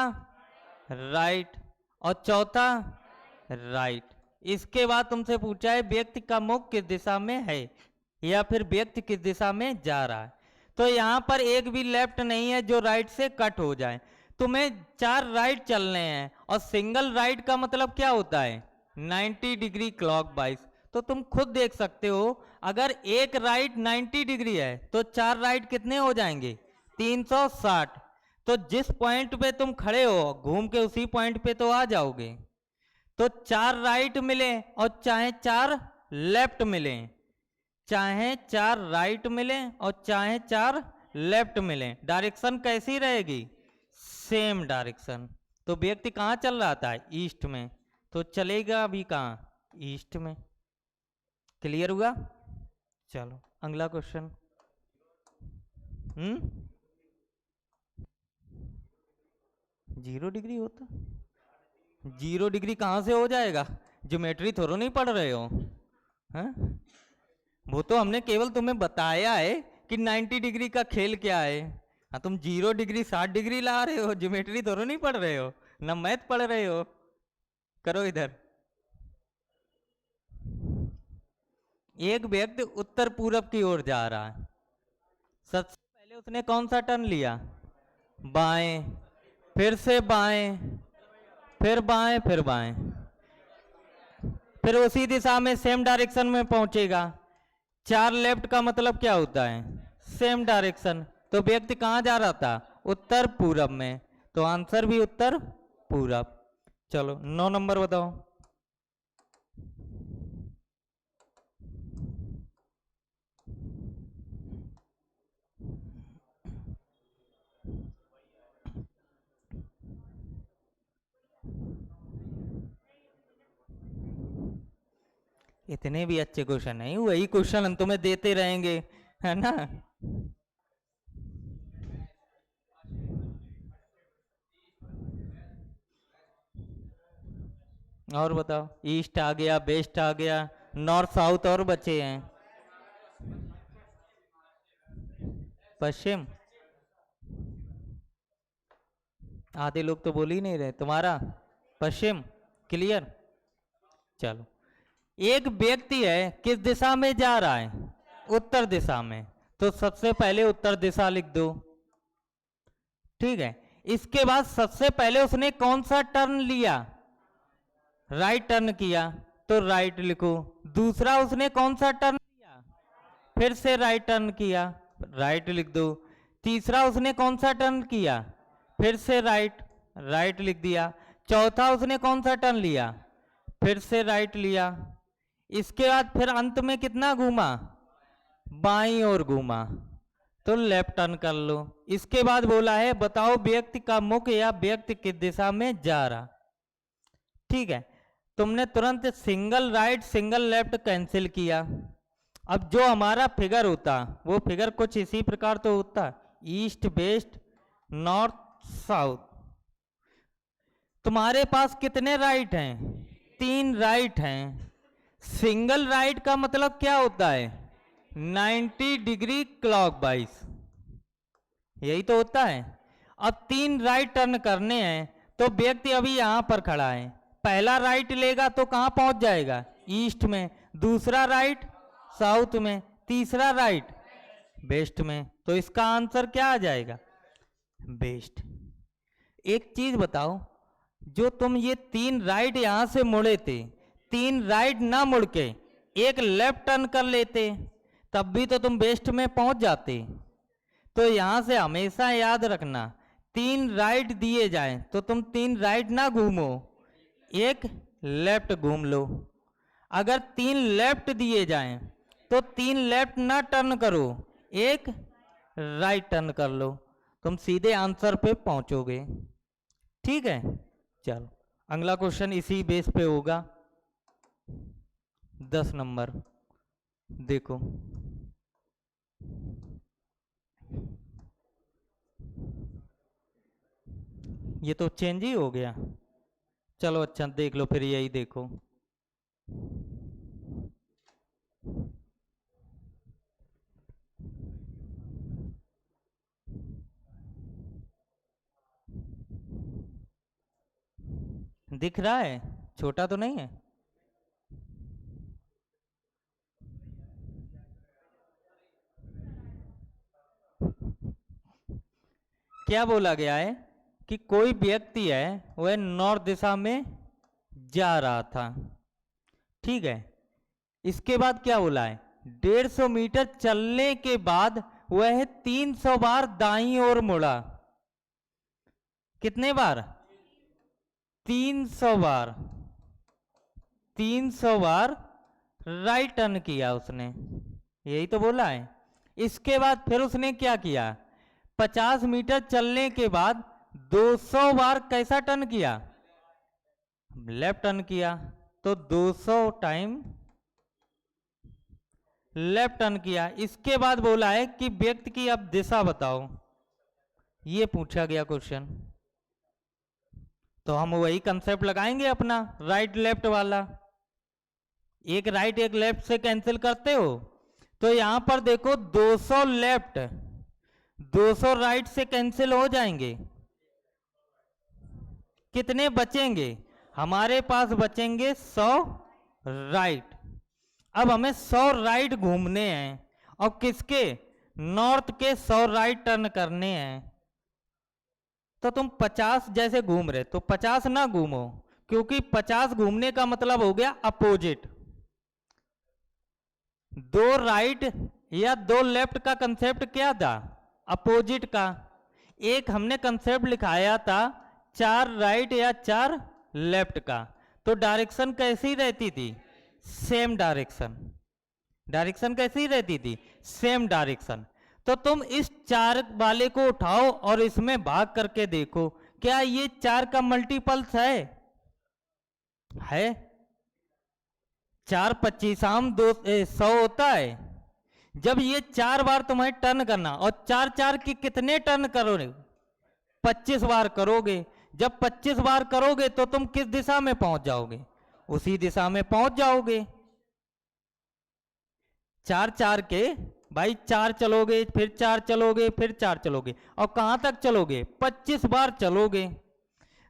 राइट। और चौथा राइट। इसके बाद तुमसे पूछा है व्यक्ति का मुख किस दिशा में है या फिर व्यक्ति किस दिशा में जा रहा है। तो यहाँ पर एक भी लेफ्ट नहीं है जो राइट से कट हो जाए। तुम्हें 4 राइट चलने हैं और सिंगल राइट का मतलब क्या होता है? 90 डिग्री क्लॉकवाइज। तो तुम खुद देख सकते हो, अगर एक राइट 90 डिग्री है तो 4 राइट कितने हो जाएंगे? 360। तो जिस पॉइंट पे तुम खड़े हो घूम के उसी पॉइंट पे तो आ जाओगे। तो 4 राइट मिले और चाहे 4 लेफ्ट मिले, चाहे 4 राइट मिले और चाहे 4 लेफ्ट मिले, डायरेक्शन कैसी रहेगी? Same direction. तो व्यक्ति कहाँ चल रहा था? ईस्ट में। तो चलेगा अभी कहाँ? ईस्ट में। क्लियर हुआ? चलो अगला क्वेश्चन। 0 डिग्री होता? 0 डिग्री कहाँ से हो जाएगा? ज्योमेट्री थोड़ा नहीं पढ़ रहे हो हैं? वो तो हमने केवल तुम्हें बताया है कि 90 डिग्री का खेल क्या है। हाँ, तुम 0 डिग्री 60 डिग्री ला रहे हो, ज्योमेट्री थोड़ा नहीं पढ़ रहे हो, ना मैथ पढ़ रहे हो। करो इधर। एक व्यक्ति उत्तर पूरब की ओर जा रहा है। सबसे पहले उसने कौन सा टर्न लिया? बाएं। फिर से बाएं, फिर बाएं, फिर बाएं, फिर उसी दिशा में सेम डायरेक्शन में पहुंचेगा। 4 लेफ्ट का मतलब क्या होता है? Same direction. तो व्यक्ति कहाँ जा रहा था? उत्तर पूरब में। तो आंसर भी उत्तर पूरब। चलो 9 नंबर बताओ। इतने भी अच्छे क्वेश्चन नहीं, वही क्वेश्चन हम तुम्हें देते रहेंगे, है ना? और बताओ। ईस्ट आ गया, वेस्ट आ गया, नॉर्थ साउथ और बचे हैं। पश्चिम। आधे लोग तो बोल ही नहीं रहे। तुम्हारा पश्चिम क्लियर। चलो, एक व्यक्ति है किस दिशा में जा रहा है? उत्तर दिशा में। तो सबसे पहले उत्तर दिशा लिख दो। ठीक है। इसके बाद सबसे पहले उसने कौन सा टर्न लिया? राइट टर्न किया, तो राइट लिखो। दूसरा उसने कौन सा टर्न लिया? फिर से राइट टर्न किया, राइट लिख दो। तीसरा उसने कौन सा टर्न किया? फिर से राइट, राइट लिख दिया। चौथा उसने कौन सा टर्न लिया? फिर से राइट लिया। इसके बाद फिर अंत में कितना घूमा? बाईं ओर घूमा, तो लेफ्ट टर्न कर लो। इसके बाद बोला है बताओ व्यक्ति का मुख या व्यक्ति किस दिशा में जा रहा। ठीक है, तुमने तुरंत single right single left cancel किया। अब जो हमारा फिगर होता वो फिगर कुछ इसी प्रकार तो होता, ईस्ट वेस्ट नॉर्थ साउथ। तुम्हारे पास कितने राइट हैं? 3 राइट हैं। सिंगल राइट का मतलब क्या होता है? 90 डिग्री क्लॉकवाइज, यही तो होता है। अब 3 राइट टर्न करने हैं, तो व्यक्ति अभी यहां पर खड़ा है। पहला राइट लेगा तो कहां पहुंच जाएगा? ईस्ट में। दूसरा राइट साउथ में। तीसरा राइट वेस्ट में। तो इसका आंसर क्या आ जाएगा? वेस्ट। एक चीज बताओ, जो तुम ये 3 राइट यहां से मुड़े थे, 3 राइट ना मुड़ के एक लेफ्ट टर्न कर लेते तब भी तो तुम वेस्ट में पहुंच जाते। तो यहां से हमेशा याद रखना, 3 राइट दिए जाए तो तुम 3 राइट ना घूमो, एक लेफ्ट घूम लो। अगर 3 लेफ्ट दिए जाएं तो 3 लेफ्ट ना टर्न करो, एक राइट टर्न कर लो, तुम सीधे आंसर पे पहुंचोगे। ठीक है। चलो अगला क्वेश्चन इसी बेस पे होगा। 10 नंबर देखो। ये तो चेंज ही हो गया। चलो अच्छा देख लो, फिर यही देखो। दिख रहा है? छोटा तो नहीं है? क्या बोला गया है कि कोई व्यक्ति है वह नॉर्थ दिशा में जा रहा था, ठीक है। इसके बाद क्या बोला है? 150 मीटर चलने के बाद वह 300 बार दाईं ओर मुड़ा। कितने बार? 300 बार। 300 बार राइट टर्न किया उसने, यही तो बोला है। इसके बाद फिर उसने क्या किया? 50 मीटर चलने के बाद 200 बार कैसा टर्न किया? लेफ्ट टर्न किया। तो 200 टाइम लेफ्ट टर्न किया। इसके बाद बोला है कि व्यक्ति की अब दिशा बताओ, ये पूछा गया क्वेश्चन। तो हम वही कंसेप्ट लगाएंगे अपना राइट लेफ्ट वाला। एक राइट एक लेफ्ट से कैंसिल करते हो, तो यहां पर देखो 200 लेफ्ट 200 राइट से कैंसिल हो जाएंगे। कितने बचेंगे? हमारे पास बचेंगे 100 राइट। अब हमें 100 राइट घूमने हैं और किसके? नॉर्थ के 100 राइट टर्न करने हैं। तो तुम 50 जैसे घूम रहे तो 50 ना घूमो, क्योंकि 50 घूमने का मतलब हो गया अपोजिट। 2 राइट या 2 लेफ्ट का कंसेप्ट क्या था? अपोजिट का। एक हमने कंसेप्ट लिखाया था 4 राइट या 4 लेफ्ट का, तो डायरेक्शन कैसी रहती थी? Same direction. डायरेक्शन कैसी रहती थी? Same direction. तो तुम इस 4 वाले को उठाओ और इसमें भाग करके देखो, क्या ये 4 का मल्टीपल्स है? 4 25 100 होता है। जब ये 4 बार तुम्हें टर्न करना, और 4 4 की कितने टर्न करोगे? 25 बार करोगे। जब 25 बार करोगे तो तुम किस दिशा में पहुंच जाओगे? उसी दिशा में पहुंच जाओगे। 4 4 के भाई 4 चलोगे, फिर 4 चलोगे, फिर 4 चलोगे, और कहां तक चलोगे? 25 बार चलोगे।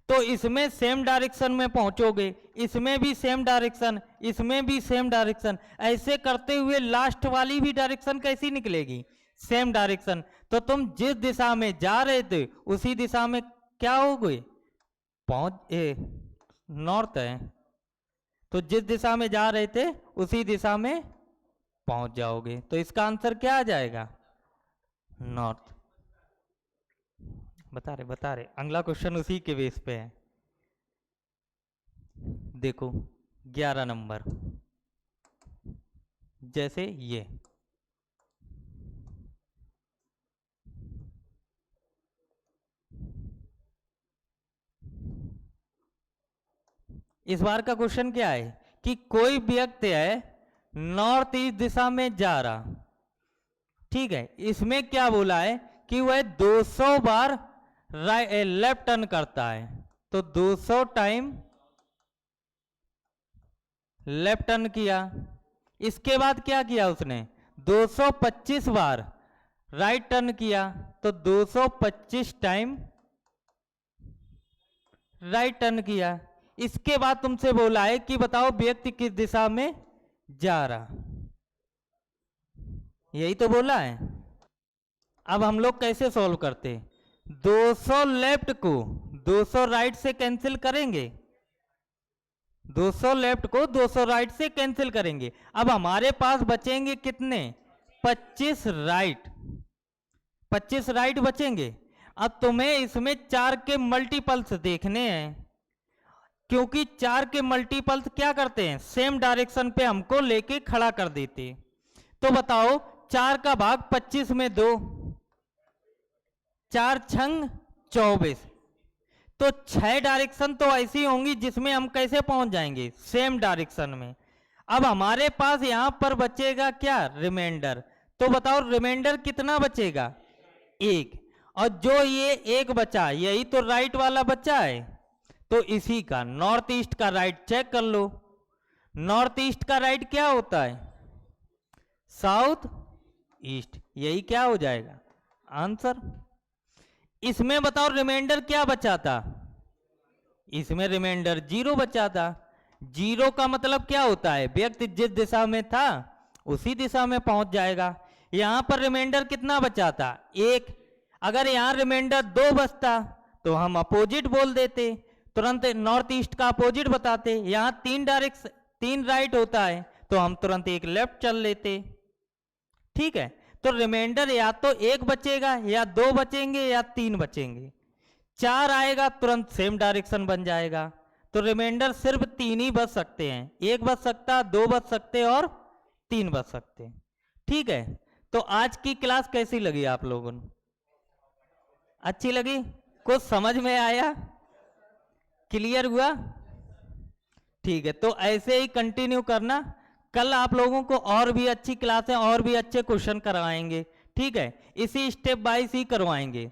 तो इसमें सेम डायरेक्शन में पहुंचोगे, इसमें भी सेम डायरेक्शन, इसमें भी सेम डायरेक्शन, ऐसे करते हुए लास्ट वाली भी डायरेक्शन कैसी निकलेगी? Same direction. तो तुम जिस दिशा में जा रहे थे उसी दिशा में क्या हो गए? नॉर्थ है, तो जिस दिशा में जा रहे थे उसी दिशा में पहुंच जाओगे। तो इसका आंसर क्या आ जाएगा? नॉर्थ। बता रहे अगला क्वेश्चन उसी के बेस पे है। देखो 11 नंबर, जैसे ये इस बार का क्वेश्चन क्या है कि कोई व्यक्ति है नॉर्थ ईस्ट दिशा में जा रहा, ठीक है। इसमें क्या बोला है कि वह 200 बार लेफ्ट टर्न करता है, तो 200 टाइम लेफ्ट टर्न किया। इसके बाद क्या किया उसने? 225 बार राइट टर्न किया, तो 225 टाइम राइट टर्न किया। इसके बाद तुमसे बोला है कि बताओ व्यक्ति किस दिशा में जा रहा, यही तो बोला है। अब हम लोग कैसे सॉल्व करते? 200 लेफ्ट को 200 राइट से कैंसिल करेंगे, 200 लेफ्ट को 200 राइट से कैंसिल करेंगे। अब हमारे पास बचेंगे कितने? 25 राइट, 25 राइट बचेंगे। अब तुम्हें इसमें 4 के मल्टीपल्स देखने हैं, क्योंकि 4 के मल्टीपल्स क्या करते हैं? सेम डायरेक्शन पे हमको लेके खड़ा कर देते। तो बताओ 4 का भाग 25 में 2, 4 छंग 24, तो 6 डायरेक्शन तो ऐसी होंगी जिसमें हम कैसे पहुंच जाएंगे? सेम डायरेक्शन में। अब हमारे पास यहां पर बचेगा क्या? रिमाइंडर। तो बताओ रिमाइंडर कितना बचेगा? 1। और जो ये एक बचा यही तो राइट वाला बच्चा है, तो इसी का नॉर्थ ईस्ट का राइट चेक कर लो। नॉर्थ ईस्ट का राइट क्या होता है? South east. यही क्या हो जाएगा आंसर। इसमें बताओ रिमाइंडर क्या बचा था? इसमें रिमाइंडर 0 बचा था। 0 का मतलब क्या होता है? व्यक्ति जिस दिशा में था उसी दिशा में पहुंच जाएगा। यहां पर रिमाइंडर कितना बचा था? 1। अगर यहां रिमाइंडर 2 बचता तो हम अपोजिट बोल देते, तुरंत नॉर्थ ईस्ट का अपोजिट बताते। यहां 3 राइट होता है तो हम तुरंत एक लेफ्ट चल लेते। ठीक है, तो रिमाइंडर या तो 1 बचेगा या 2 बचेंगे या 3 बचेंगे। 4 आएगा तुरंत सेम डायरेक्शन बन जाएगा। तो रिमाइंडर सिर्फ 3 ही बच सकते हैं। 1 बच सकता, 2 बच सकते और 3 बच सकते। ठीक है, तो आज की क्लास कैसी लगी आप लोगों को? अच्छी लगी? कुछ समझ में आया? क्लियर हुआ? ठीक है, तो ऐसे ही कंटिन्यू करना। कल आप लोगों को और भी अच्छी क्लासें और भी अच्छे क्वेश्चन करवाएंगे। ठीक है, इसी स्टेप बाय ही करवाएंगे।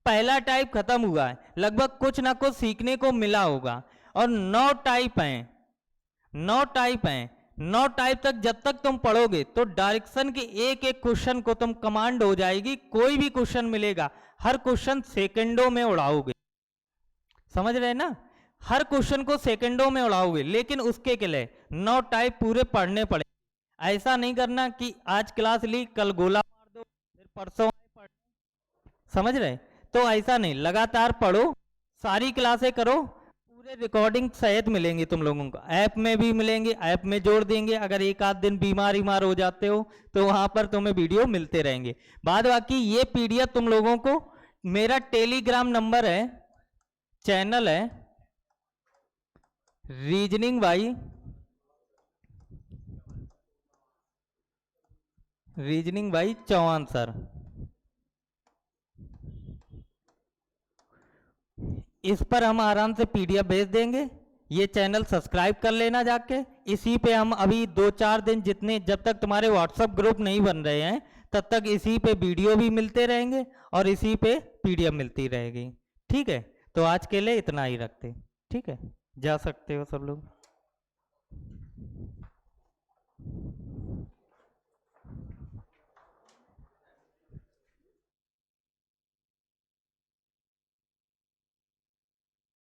पहला टाइप खत्म हुआ है, लगभग कुछ ना कुछ सीखने को मिला होगा। और 9 टाइप हैं, 9 टाइप हैं। 9 टाइप तक जब तक तुम पढ़ोगे तो डायरेक्शन के एक एक क्वेश्चन को तुम कमांड हो जाएगी। कोई भी क्वेश्चन मिलेगा, हर क्वेश्चन सेकंडों में उड़ाओगे। समझ रहे ना? हर क्वेश्चन को सेकंडों में उड़ाओगे, लेकिन उसके के लिए 9 टाइप पूरे पढ़ने पड़े। ऐसा नहीं करना कि आज क्लास ली कल गोला मार दो फिर परसों पढ़। समझ रहे? तो ऐसा नहीं, लगातार पढ़ो, सारी क्लासें करो, पूरे रिकॉर्डिंग सहित मिलेंगी तुम लोगों को। ऐप में भी मिलेंगे, ऐप में जोड़ देंगे। अगर एक आध दिन बीमार हो जाते हो तो वहां पर तुम्हें वीडियो मिलते रहेंगे। बाद बाकी ये पीडीएफ तुम लोगों को, मेरा टेलीग्राम नंबर है, चैनल है रीजनिंग बाई चौहान सर। इस पर हम आराम से पीडीएफ भेज देंगे। ये चैनल सब्सक्राइब कर लेना जाके। इसी पे हम अभी 2-4 दिन जितने, जब तक तुम्हारे व्हाट्सएप ग्रुप नहीं बन रहे हैं तब तक इसी पे वीडियो भी मिलते रहेंगे और इसी पे पीडीएफ मिलती रहेगी। ठीक है, तो आज के लिए इतना ही रखते। ठीक है, जा सकते हो सब लोग।